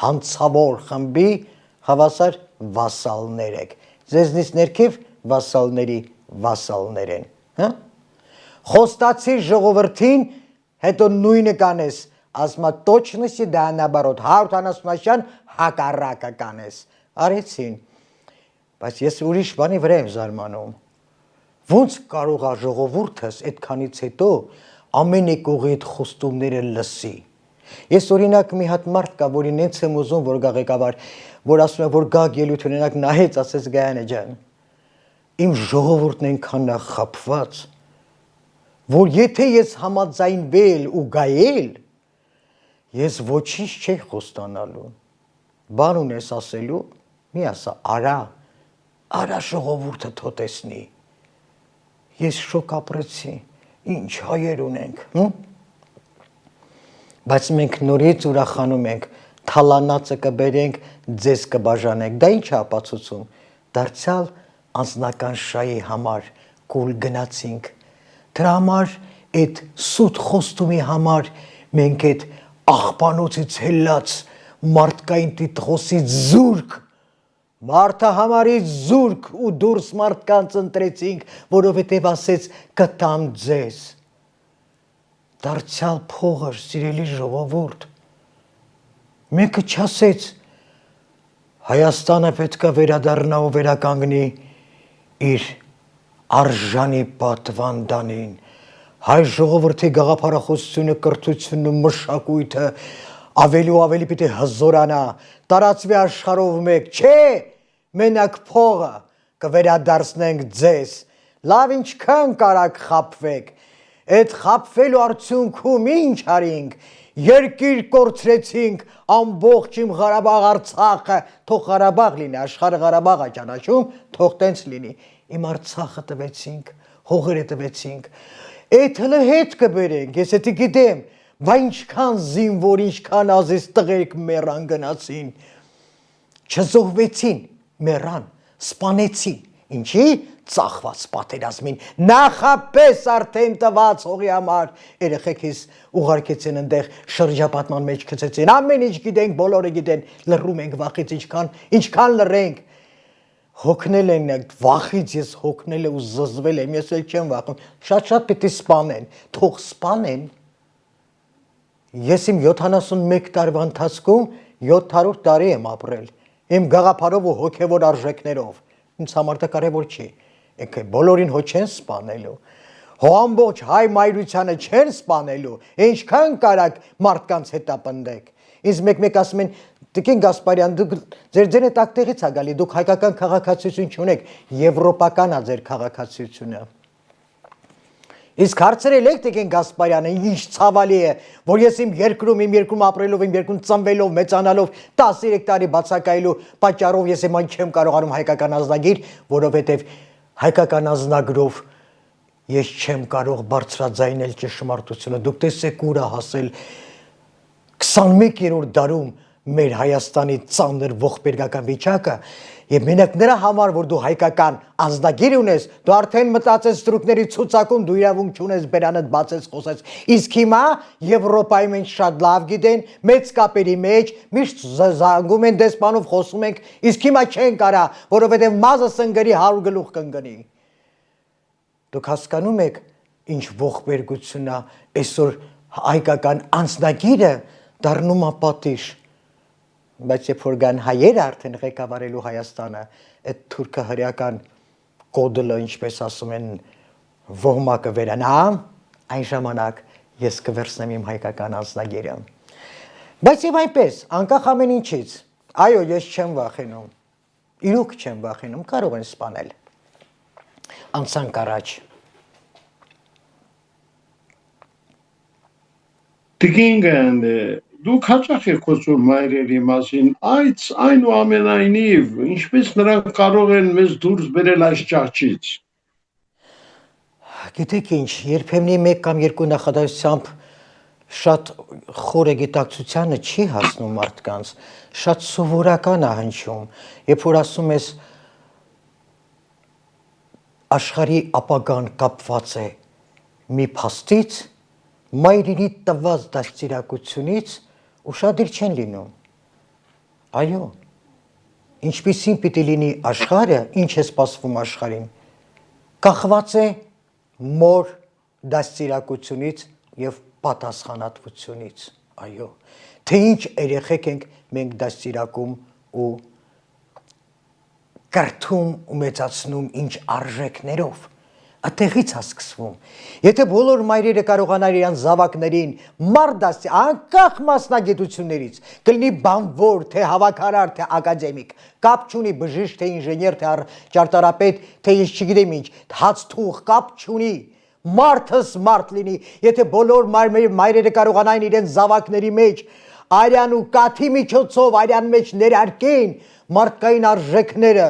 հանցավոր խմբի հավասար վասալներ եք։ Ձեզնից ներքև վասալների վասալներ են, հա։ Խոստացի ժողովրդին, հետո նույնը կանես, ասմա точности да наоборот, 170-աշյան հակառակը կանես, արեցին, բայց ես ուրիշ բանի վրա եմ զարմանում, ոնց կարող է ժողովուրդս այդքանից հետո ամեն եկողի այդ խոստումները լսի, ես օրինակ մի հատ մարդ կա, որին նենց եմ ուզում, որ գա ղեկավար, որ ասում է, որ գակ ելույթ ունենակ, նայեց, ասեց Գայանե ջան, իմ ժողովուրդն այնքան է խաբված, որ եթե ես համաձայնվել ու գայել, ես ոչինչ չի խոստանալու, բան ունես ասելու, մի ասա, արա ժողովուրդը թո տեսնի, ես շոկ ապրեցի, ինչ հայեր ունենք, բայց մենք նորից ուրախանում ենք, թալանացը կբերենք, ձեզ կբաժանենք, դա ինչ է ապացուցում, դարձյալ անձնական շահի համար կուլ գնացինք, դրա համար այդ սուտ խոստումի համար մենք այդ աղբանոցից հելած մարդկային տիտղոսից զուրկ, մարդը համարից զուրկ ու դուրս մարդկանց ընտրեցինք, որովհետև ասեց կտամ ձեզ, դարձյալ փողր, սիրելի ժողովուրդ, մեկը չասեց, Հայաստանը պետք է վերադառնա ու վերականգնի իր արժանի պատվանդանին, հայ ժողովրդի գաղափարախոսությունը, կրթությունն ու մշակույթը ավելի ու ավելի պիտի հզորանա, տարածվի աշխարհով մեկ, չէ, մենակ փողը կվերադարձնենք ձեզ, լավ ինչքան կարաք խաբվեք, այդ խաբվելու արդյունքում ինչ արինք, երկիր կորցրեցինք, ամբողջ իմ Ղարաբաղ Արցախը, թող Ղարաբաղ լինի, աշխարհը Ղարաբաղ է ճանաչում, թող տենց լինի, իմ Արցախը տվեցինք, հողերը տվեցինք, այդ հլը հետ կբերենք, ես էդի գիտեմ, բա ինչքան զինվոր, ինչքան ազիզ տղերք մեռան գնացին, չզոհվեցին, մեռան, սպանեցին, ինչի ծախված պատերազմին, նախապես արդեն տված հողի համար, երեխեքիս ուղարկեցին ընդեղ շրջապատման մեջ գցեցին, ամեն ինչ գիտենք, բոլորը գիտեն, լռում ենք վախից, ինչքան լռենք, հոգնել են, վախից ես հոգնել ու զզվել եմ, ես էլ չեմ վախում, շատ պիտի սպանեն, թող սպանեն, Ես իմ 71 տարվա ընթացքում 700 տարի եմ ապրել։ Իմ գաղափարով ու հոգևոր արժեքներով։ Ինձ համար դա կարևոր չի։ Ինքը բոլորին հո չեն սպանելու։ Հո ամբողջ հայ մայրությանը չեն սպանելու։ Ինչքան կարակ մարդկանց հետապնդեք։ Ինձ մեկ-մեկ ասում են Տիկին Գասպարյան, դուք ձեր տակտեղից ա գալի, դուք հայկական քաղաքացիություն չունեք, եվրոպական ա ձեր քաղաքացիությունը։ Իսկ հարցրել եք Տիկին Գասպարյանը, ինչ ցավալի է, որ ես իմ երկրում ապրելով, իմ երկրում ծնվելով, մեծանալով 13 տարի բացակայելու պատճառով ես իմ այն չեմ կարողանում հայկական ազնագիր, որովհետև հայկական ազնագրով ես չեմ կարող բարձրաձայնել ճշմարտությունը։ Դուք տեսեք ուր ա հասել 21-րդ դարում մեր Հայաստանի ծանր ողբերգական վիճակը եւ մենակ նրա համար որ դու հայկական ազնագիր ունես դու արդեն մտածես ստրուկների ցուցակում դու իրավունք չունես բերանդ բացես խոսես իսկ հիմա Եվրոպայում են շատ լավ գիտեն մեծ կապերի մեջ միշտ զանգում են դեսպանով խոսում ենք իսկ հիմա չեն կարա որովհետեւ մազը սնգրի 100 գլուխ կընկնի դուք հասկանում եք ինչ ողբերգությունն է այսօր հայկական անձնագիրը դառնում է պատիժ բայց երբ որ կան հայերը արդեն ղեկավարելու Հայաստանը, այդ թուրքը հրեական կոդլը, ինչպես ասում են, ոհմակը վերանա, այն ժամանակ ես կվերցնեմ իմ հայկական անձնագիրը։ Բայց եւ այնպես, անկախ ամեն ինչից, այո, ես չեմ վախենում։ Իրոք չեմ վախենում, կարող են սպանել։ Անցանք առաջ։ Տիկին դուք հաճախ եք խոսում մայրերի մասին, այնուամենայնիվ, ինչպես նրանք կարող են մեզ դուրս բերել այս ճահճից։ Գիտեք ինչ, երբեմն մեկ կամ երկու նախադասությամբ շատ խորը գիտակցությանը չի հասնում մարդկանց, շատ սովորական է հնչում, երբ որ ասում ես աշխարհի ապագան կապված է մի փաստից, մայրերի տված դաստիարակությունից ուշադիր չեն լինում։ Այո, ինչպիսին պիտի լինի աշխարհը, ինչ է սպասվում աշխարհին, կախված է մոր դաստիարակությունից եւ պատասխանատվությունից։ Այո, թե ինչ երեխեք ենք մենք դաստիարակում ու կրթում ու մեծացնում ինչ արժեքներով Այդտեղից է սկսվում։ Եթե բոլոր մայրերը կարողանան իրենց զավակներին մարդասի անկախ մասնագիտություններից, կլինի բանվոր, թե հավաքարար, թե ակադեմիկ, կապ չունի բժիշկ, թե ինժեներ, թե ճարտարապետ, թե ես չգիտեմ ինչ, հացթուղ, կապ չունի, մարդս մարդ լինի, եթե բոլոր մայրերը կարողանային իրենց զավակների մեջ արյան ու կաթի միջոցով արյան մեջ ներարկեն մարդկային արժեքները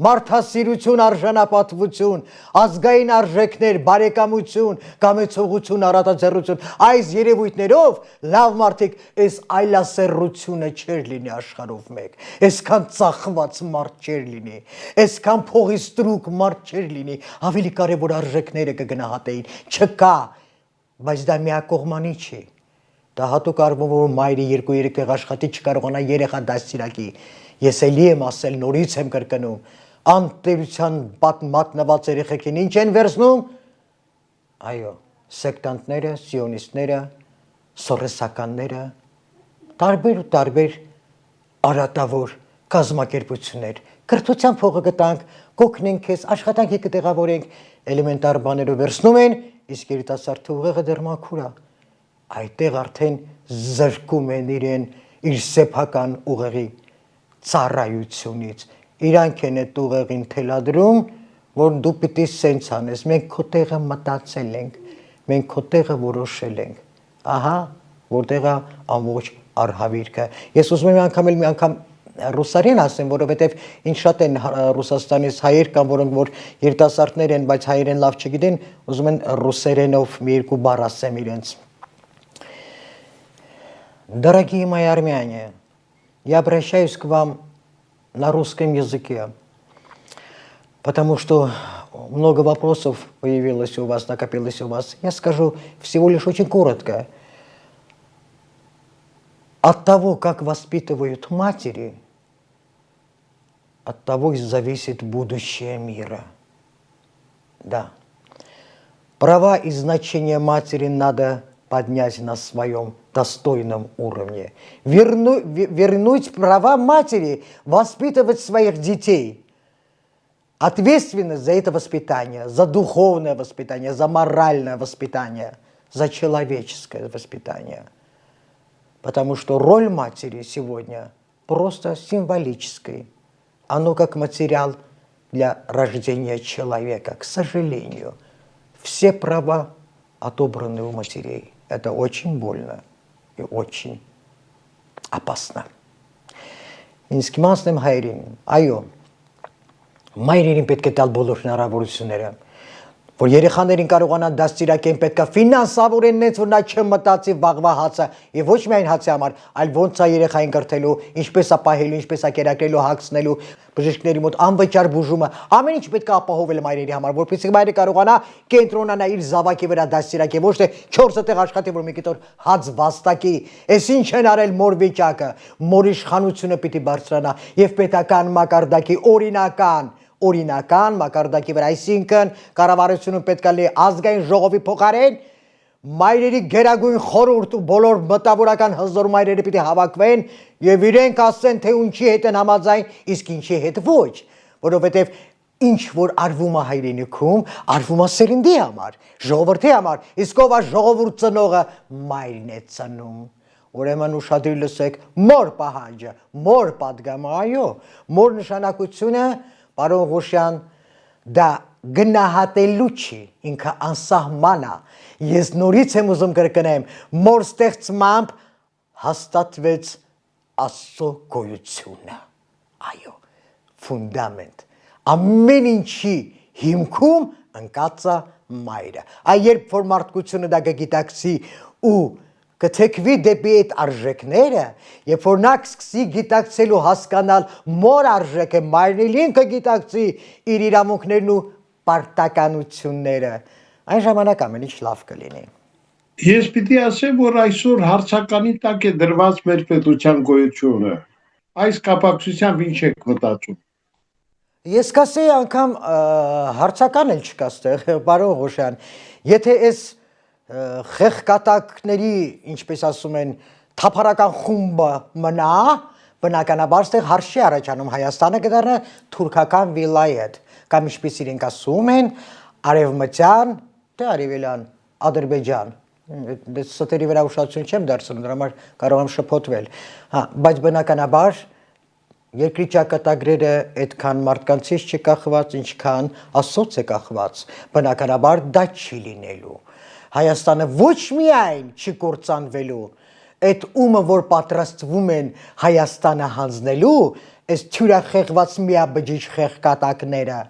Մարդասիրություն, արժանապատվություն, ազգային արժեքներ, բարեկամություն, կամեցողություն, առատաձեռնություն, այս երևույթներով լավ մարդիկ այս այլասեռությունը չեր լինի աշխարհով մեկ, այսքան ծախված մարդ չեր լինի, այսքան փողի ստրուկ մարդ չեր լինի, ավելի կարևոր արժեքները կգնահատեին, չկա, բայց դա միակողմանի չի, դա հատուկ արվում որ մայրի 2-3 տեղ աշխատի չկարողանա երեխա դաստիարակի, ես էլի եմ ասել, նորից եմ կրկնում անտերության մատնված երեխեքին ինչ են վերցնում, այո, սեկտանտները, սիոնիստները, սորեսականները, տարբեր ու տարբեր արատավոր կազմակերպություններ, կրթության փողը գտանք, կօգնենք քեզ, աշխատանքի կտեղավորենք, էլեմենտար բաներով վերցնում են, իսկ երիտասարդի ուղեղը դեռ մաքուր է, այդտեղ արդեն զրկում են իրեն իր սեփական ուղեղի ծառայությունից Իրանք են այդ ուղեղին թելադրում, որ դու պիտի սենց անես, մենք քո տեղը մտածել ենք, մենք քո տեղը որոշել ենք, ահա, որտեղ է ամբողջ արհավիրքը։ Ես ուզում եմ անգամ մի անգամ ռուսերեն ասեմ, որովհետև ինչ շատ են Ռուսաստանից հայեր կամ որոնք որ երիտասարդներ են, բայց հայերեն լավ չգիտեն, ուզում են ռուսերենով մի երկու բառ ասեմ իրենց։ Дорогие мои армяне, я обращаюсь к вам на русском языке, потому что много вопросов появилось у вас, накопилось у вас. Я скажу всего лишь очень коротко. От того, как воспитывают матери, от того и зависит будущее мира. Да. Права и значение матери надо поднять на своем достойном уровне. Вернуть права матери воспитывать своих детей. Ответственность за это воспитание, за духовное воспитание, за моральное воспитание, за человеческое воспитание. Потому что роль матери сегодня просто символическая. Оно как материал для рождения человека. К сожалению, все права отобраны у матерей. Это очень больно и очень опасно. Ինձ կիմացնեմ հայրին, այո, մայրերին պետք է տալ բոլոր հնարավորությունները, որ երեխաներին կարողանան դաստիարակեն, պետք է ֆինանսավորեն նենց, որ նա չմտածի վաղվա հացը, եւ ոչ միայն հացի համար, այլ ոնց է երեխային կրթելու, ինչպես է պահելու, ինչպես է կերակրելու, հագցնելու, բժիշկների մոտ անվճար բուժումը, ամեն ինչ պետք է ապահովել մայրերի համար, որպեսզի մայրը կարողանա կենտրոնանա իր զավակի վրա դաստիարակի, ոչ թե 4 տեղ աշխատի, որ մի կիտոր հաց վաստակի, այս ինչ են արել մոր վիճակը, մոր իշխանությունը պիտի բարձրանա եւ պետական մակարդակի օրինական մակարդակի վրա, այսինքն կառավարությունը պետք է լինի ազգային ժողովի փոխարեն մայրերի գերագույն խորհուրդ ու բոլոր մտավորական հզոր մայրերը պիտի հավաքվեն եւ իրենք ասեն թե ինչի հետ են համաձայն, իսկ ինչի հետ ոչ, որովհետեւ ինչ որ արվում է հայրենիքում, արվում է սերնդի համար, ժողովրդի համար, իսկ ով է ժողովուրդ ծնողը, մայրն է ծնում։ Ուրեմն ուշադիր լսեք, մոր պահանջը, մոր պատգամը, այո, մոր նշանակությունը, պարոն Ղուշյան, դա գնահատելու չի, ինքը անսահման է։ Ես նորից եմ ուզում կրկնեմ, մոր ստեղծմամբ հաստատվեց Աստծո գոյությունը։ Այո, ֆունդամենտ։ Ամեն ինչի հիմքում ընկած է մայրը։ Այ երբ որ մարդկությունը դա կգիտակցի ու կթեքվի դեպի այդ արժեքները, երբ որ նա կսկսի գիտակցելու հասկանալ մոր արժեքը, մայրն ինքը գիտակցի իր իրավունքներն ու պարտականությունները, այն ժամանակ ամեն ինչ լավ կլինի։ Ես պիտի ասեմ, որ այսօր հարցականի տակ է դրված մեր պետության գոյությունը։ Այս կապակցությամբ ինչ եք մտածում։ Ես կասեի անգամ հարցական էլ չկա ստեղ, պարոն Ղուշյան, եթե այս խեղկատակների, ինչպես ասում են, թափառական խումբը մնա, բնականաբար ստեղ հարցի առաջանում Հայաստանը կդառնա թուրքական վիլայեթ, կամ ինչպես իրենք ասում են, արևմտյան, թե արևելյան, Ադրբեջան։ Ստերի վրա ուշադրություն չեմ դարձնում, դրա համար կարող եմ շփոթվել։ Հա, բայց բնականաբար երկրի ճակատագրերը այդքան մարդկանցից չկախված, ինչքան Աստծոց է կախված։ Բնականաբար դա չի լինելու։ Հայաստանը ոչ միայն չի կործանվելու, այդ ումը որ պատրաստվում են Հայաստանը հանձնելու, այս թյուրախեղված միաբջիջ խեղկատակները,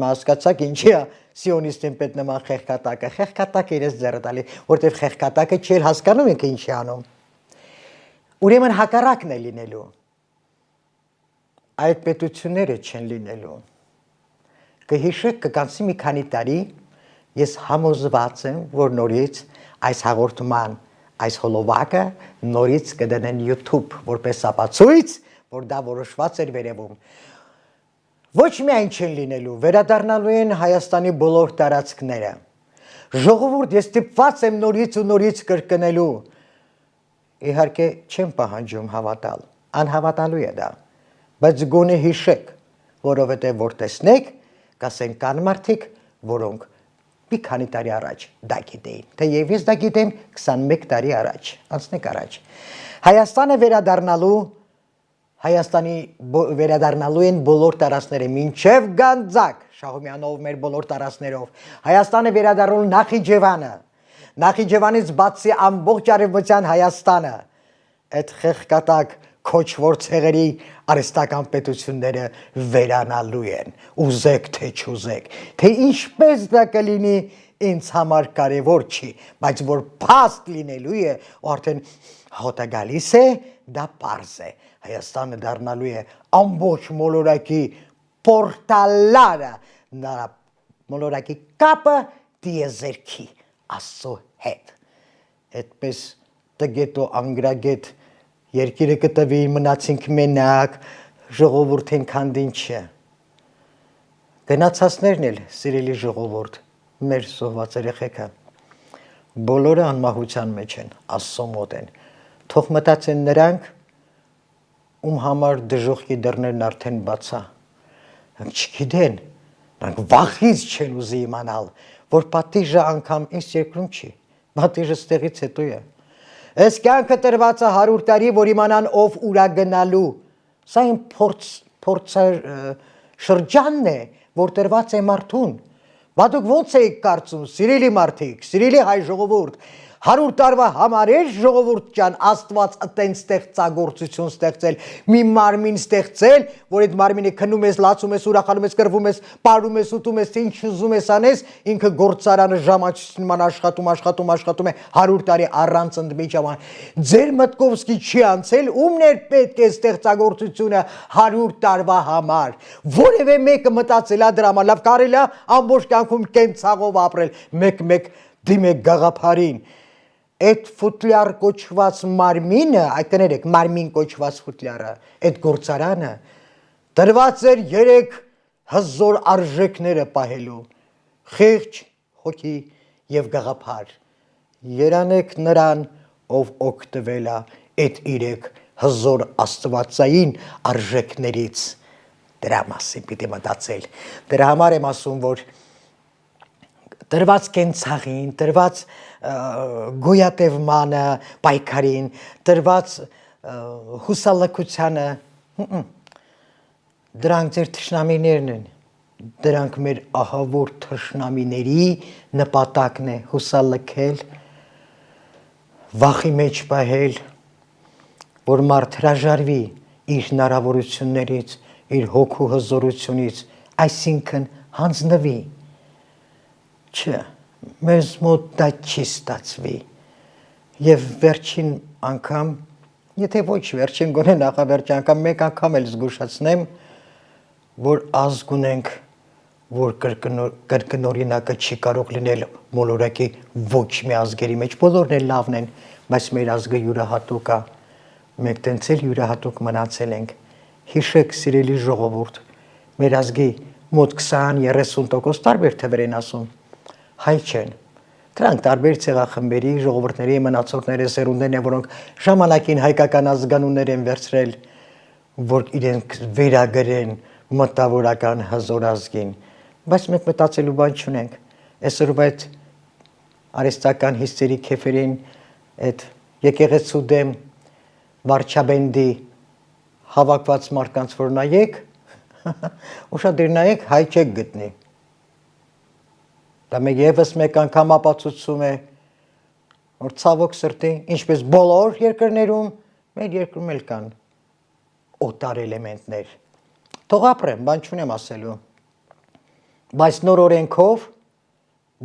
հասկացաք ինչի է սիոնիստին պետ նման խեղկատակը իրենց ձեռը տալի, որտեղ խեղկատակը չէր հասկանում ինքը ինչի անում։ Ուրեմն հակառակն է լինելու։ Այդ պետությունները չեն լինելու։ Կհիշեք, կկանցի մի քանի տարի, ես համոզված եմ, որ նորից այս հաղորդման, այս հոլովակը նորից կդնեն YouTube, որպես ապացույց, որ դա որոշված էր վերևում։ Ոչ միայն չեն լինելու, վերադառնալու են Հայաստանի բոլոր տարածքները։ Ժողովուրդ, ես ստիպված եմ նորից ու նորից կրկնելու։ Իհարկե չեմ պահանջում հավատալ, անհավատալու է դա, բայց գոնե հիշեք, որովհետև որ տեսնեք, կասեն կան մարդիկ, որոնք մի քանի տարի առաջ դա գիտեին, թեև ես դա գիտեմ 21 տարի առաջ, անցնեք առաջ։ Հայաստանի վերադառնալու են բոլոր տարածքները, մինչև Գանձակ, Շահումյանով մեր բոլոր տարածքներով։ Հայաստանը վերադառնալու Նախիջևանը, Նախիջևանից բացի ամբողջ արևմտյան Հայաստանը, այդ խեղկատակ քոչվոր ցեղերի արհեստական պետությունները վերանալու են, ուզեք թե չուզեք, թե ինչպես դա կլինի ինձ համար կարևոր չի, բայց որ փաստ լինելու է, ու արդեն հոտը գալիս է, դա պարզ է, Հայաստանը դառնալու է ամբողջ մոլորակի պորտալարը, նրա մոլորակի կապը դիեզերքի Աստծո հետ, այդպես տգետ ու անգրագետ երկիրը կտվի, մնացինք մենակ, ժողովուրդին քանդին չէ։ Գնացածներն էլ, սիրելի ժողովուրդ, մեր սոհված երեխեքը, բոլորը անմահության մեջ են, Աստծո մոտ են։ Թող մտածեն նրանք, ում համար դժոխքի դռներն արդեն բացա։ Նրանք չգիտեն, նրանք վախից չեն ուզի իմանալ, որ պատիժը անգամ այս երկրում չի, պատիժը ստեղից հետո է։ Այս կյանքը տրված է 100 տարի, որ իմանան ով ուրա գնալու։ Սա իմ շրջանն է, որ տրված է մարդուն։ Բա դուք ո՞նց եք կարծում, սիրելի մարդիկ, սիրելի հայ ժողովուրդ, 100 տարվա համար է ժողովուրդ ջան Աստված այտենց ստեղծագործություն ստեղծել, մի մարմին ստեղծել, որ այդ մարմինը քնում ես, լացում ես, ուրախանում ես, կռվում ես, պարում ես, ուտում ես, ինչ ուզում ես անես, ինքը գործարանը ժամացույցման աշխատում է 100 տարի առանց ընդմիջման։ Ձեր մտքովսկի չի անցել, ումն էր պետք է ստեղծագործությունը 100 տարվա համար։ Որևէ մեկը մտածել է դրա համար, լավ կարելի է ամբողջ կյանքում կենցաղով ապրել, մեկ դիմեք գաղափարին։ Այդ ֆուտլյար կոչված մարմինը, այդ կներեք, մարմին կոչված ֆուտլյարը, այդ գործարանը դրված էր 3 հզոր արժեքները պահելու՝ խիղճ, հոգի եւ գաղափար։ Երանեք նրան, ով օգտվել է այդ 3 հզոր աստվածային արժեքներից։ Դրա մասին պիտի մտածել։ Դրա համար եմ ասում, որ տրված կենցաղին, տրված գոյատևմանը, պայքարին, տրված հուսալքությանը, դրանք ձեր թշնամիներն են, դրանք մեր ահավոր թշնամիների նպատակն է հուսալքել, վախի մեջ պահել, որ մարդ հրաժարվի իր հնարավորություններից, իր հոգու հզորությունից, այսինքն հանձնվի։ Չէ, մեզ մոտ դա չի ստացվի և վերջին անգամ, եթե ոչ վերջին գոնե նախավերջ անգամ մեկ անգամ էլ զգուշացնեմ, որ ազգ ունենք, որ կրկնօրինակը չի կարող լինել մոլորակի ոչ մի ազգերի մեջ, բոլորն էլ լավն են, բայց մեր ազգը յուրահատուկ է, մենք տենց էլ յուրահատուկ մնացել ենք։ Հիշեք սիրելի ժողովուրդ, մեր ազգի մոտ 20-30% տարբեր թվեր են ասում, հայ չեն։ Դրանք տարբեր ցեղախմբերի, ժողովուրդների մնացորդները սերունդներն են, որոնք ժամանակին հայկական ազգանուններ են վերցրել, որ իրենք վերագրեն մտավորական հզոր ազգին, բայց մենք մտածելու բան չունենք։ Այսօրվա այդ արհեստական հիստերի քեֆերին, այդ եկեղեցու դեմ վարչաբենդի հավաքված մարդկանց, որ նայեք, ուշադիր նայեք, հայ չեք գտնի։ Դա եւս մեկ անգամ ապացուցում է, որ ցավոք սրտի, ինչպես բոլոր երկրներում, մեր երկրում էլ կան օտար էլեմենտներ։ Թող ապրեն, բան չունեմ ասելու։ Բայց նոր օրենքով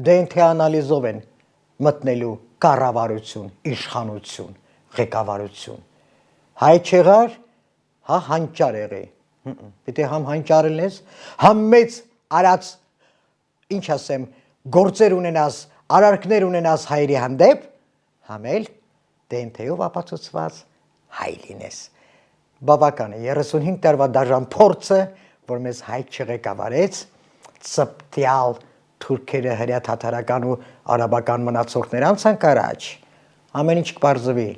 դեն թե անալիզով են մտնելու կառավարություն, իշխանություն, ղեկավարություն։ Հայ չեղար, հա հանճար եղի։ Պիտի համ հանճար լինես, համ մեծ արած, ինչ ասեմ, գործեր ունենաս, արարքներ ունենաս հայերի հանդեպ, համ էլ դենթեով ապացուցված հայ լինես։ Բավական է 35 տարվա դաժան փորձը, որ մեզ հայ չղեկավարեց, ծպտյալ թուրքերը, հրեաթաթարական ու արաբական մնացորդներ անցանք առաջ, ամեն ինչ կպարզվի։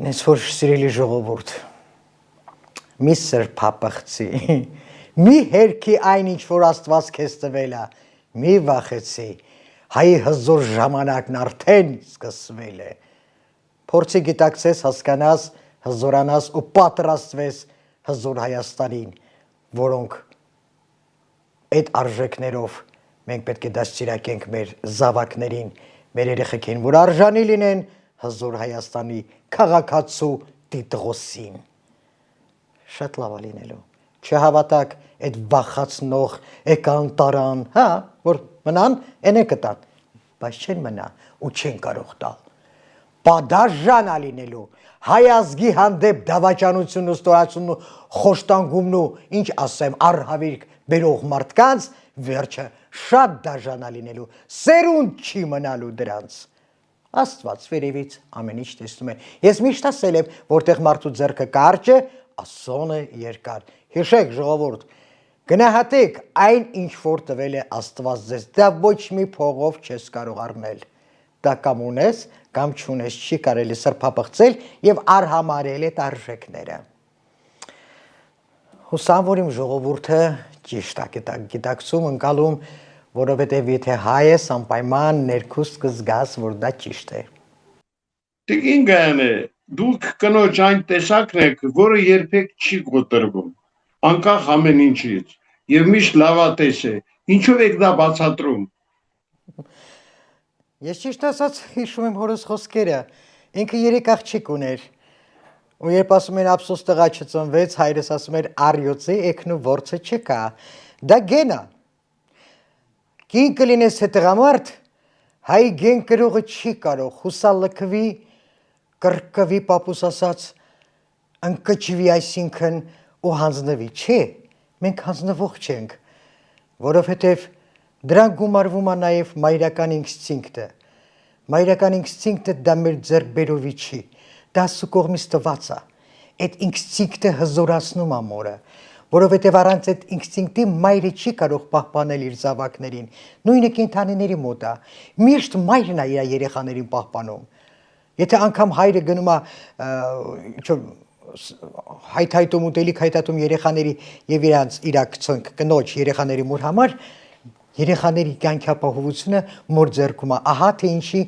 Նենց որ սիրելի ժողովուրդ, մի սրբապղծի, մի հերքի այն ինչ որ Աստված քեզ տվել է, մի վախեցի, հայի հզոր ժամանակն արդեն սկսվել է։ Փորձի գիտակցես, հասկանաս, հզորանաս ու պատրաստվես հզոր Հայաստանին, որոնք այդ արժեքներով մենք պետք է դաստիարակենք մեր զավակներին, մեր երեխեքին, որ արժանի լինեն հզոր Հայաստանի քաղաքացու տիտղոսին։ Շատ լավ է լինելու։ Չհավատակ այդ վախացնող եկան տարան, հա, որ մնան, են կտան, բայց չեն մնա ու չեն կարող տալ։ Պատաժան է լինելու հայ ազգի հանդեպ դավաճանությունն ու ստորացումն ու խոշտանգումն ու ինչ ասեմ արհավիրք բերող մարդկանց վերջը շատ դաժան է լինելու, սերունդ չի մնալու դրանց։ Աստված վերևից ամեն ինչ տեսնում է։ Ես միշտ ասել եմ, որտեղ մարդու ձեռքը կարճ է, ասոնը երկար։ Հիշեք ժողովուրդ, Գնահատեք այն, ինչ որ տվել է Աստված ձեզ, դա ոչ մի փողով չես կարող առնել։ Դա կամ ունես, կամ չունես, չի կարելի սրբապղծել եւ արհամարել այդ արժեքները։ Հուսամ, որ իմ ժողովուրդը ճիշտ է գիտակցում, ընկալում, որովհետեւ եթե հայ ես անպայման ներքուստ կզգաս, որ դա ճիշտ է։ Տիկին Գայանե, դուք կնոջ այն տեսակն եք, որը երբեք չի կոտրվում, անկախ ամեն ինչից, եւ միշտ լավատես է։ Ինչով եք դա բացատրում։ Ես ճիշտ ասած հիշում եմ հորս խոսքերը, ինքը 3 աղջիկ ուներ, ու երբ ասում են ափսոս տղա չծնվեց, հայրս ասում էր առյուծի էքնու ворցը չկա, դա գենա։ Կին կլինես թե տղամարդ, հայ գեն կրողը չի կարող, հուսալքվի, կրկվի պապուս ասած, ընկճվի այսինքն ու հանձնվի, չէ, մենք հանձնվող չենք, որովհետև դրան գումարվում է նաև մայրական ինստինկտը։ Մայրական ինստինկտը դա մեր ձեռքբերովի չի, դա Աստծո կողմից տված է։ Այդ ինստինկտը հզորացնում է մորը, որովհետև առանց այդ ինստինկտի մայրը չի կարող պահպանել իր զավակներին։ Նույնը կենդանիների մոտ է։ Միշտ մայրն է իր երեխաներին պահպանում։ Եթե անգամ հայրը գնում է հայթայթում ուտելիք հայթայթում երեխաների եւ իրակցոնք կնոջ երեխաների մոր համար, երեխաների կյանքի ապահովությունը մոր ձեռքում է, ահա թե ինչի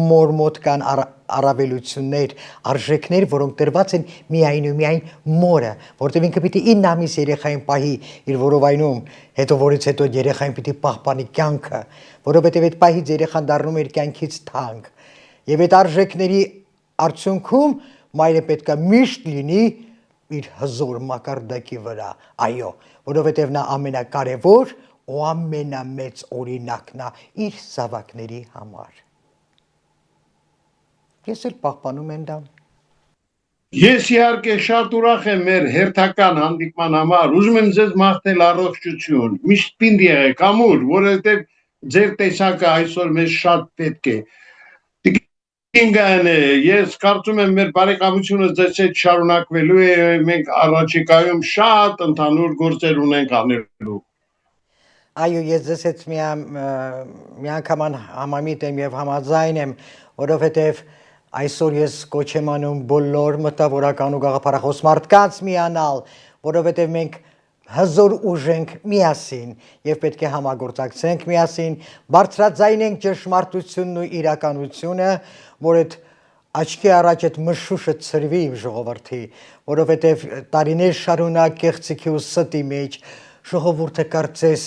մոր մոտ կան առավելություններ, արժեքներ, որոնք տրված են միայն ու միայն մորը, որտեղ ինքը պիտի 9 ամիս երեխային պահի իր որովայնում, հետո որից հետո երեխային պիտի պահպանի կյանքը, որովհետև այդ պահից երեխան դառնում է իր կյանքից թանկ, եւ այդ արժեքների արդյունքում մայրը պետք է միշտ լինի իր հզոր մակարդակի վրա, այո, որովհետև նա ամենակարևոր ու ամենամեծ օրինակն է իր զավակների համար։ Ես էլ պահպանում եմ դա։ Ես իհարկե շատ ուրախ եմ մեր հերթական հանդիպման համար, ուզում եմ ձեզ մաղթել առողջություն, միշտ պինդ եղեք, ամուր, որովհետև ձեր տեսակը այսօր մեզ շատ պետք է։ Տիկին Գայանե, ես կարծում եմ մեր բարեկամությունը ձեզ հետ շարունակվելու է, մենք առաջիկայում շատ ընդհանուր գործեր ունենք անելու։ Այո, ես ձեզ հետ միանգամ համամիտ եմ եւ համաձայն եմ, որովհետեւ այսօր ես կոչ եմ անում բոլոր մտավորական ու գաղափարախոս մարդկանց միանալ, որովհետեւ մենք հզոր ուժ ենք միասին եւ պետք է համագործակցենք միասին, բարձրաձայնենք ճշմարտությունն ու իրականությունը, որ այդ աչքի առաջ այդ մշուշը ծրվի իմ ժողովրդի, որովհետեւ տարիներ շարունակ կեղծիքի ու ստի մեջ ժողովուրդը կարծես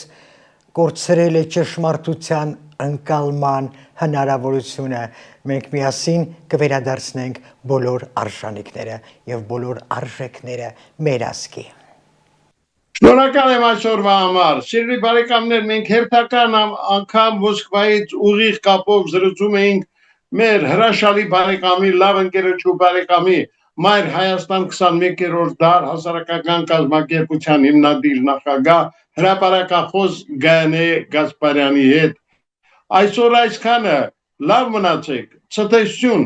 կորցրել է ճշմարտության ընկալման հնարավորությունը, մենք միասին կվերադարձնենք բոլոր արժանինքները եւ բոլոր արժեքները մեր ազգի։ Շնորհակալ եմ այսօրվա համար։ Սիրելի բարեկամներ, մենք հերթական անգամ Մոսկվայից ուղիղ կապով զրուցում էինք մեր հրաշալի բարեկամի, լավ ընկերոջ ու բարեկամի Մայր Հայաստան 21-րդ դար հասարակական կազմակերպության հիմնադիր նախագահ հրապարակախոս Գայանե Գասպարյանի հետ։ Այսօր այսքանը, լավ մնացեք, ցտեսություն։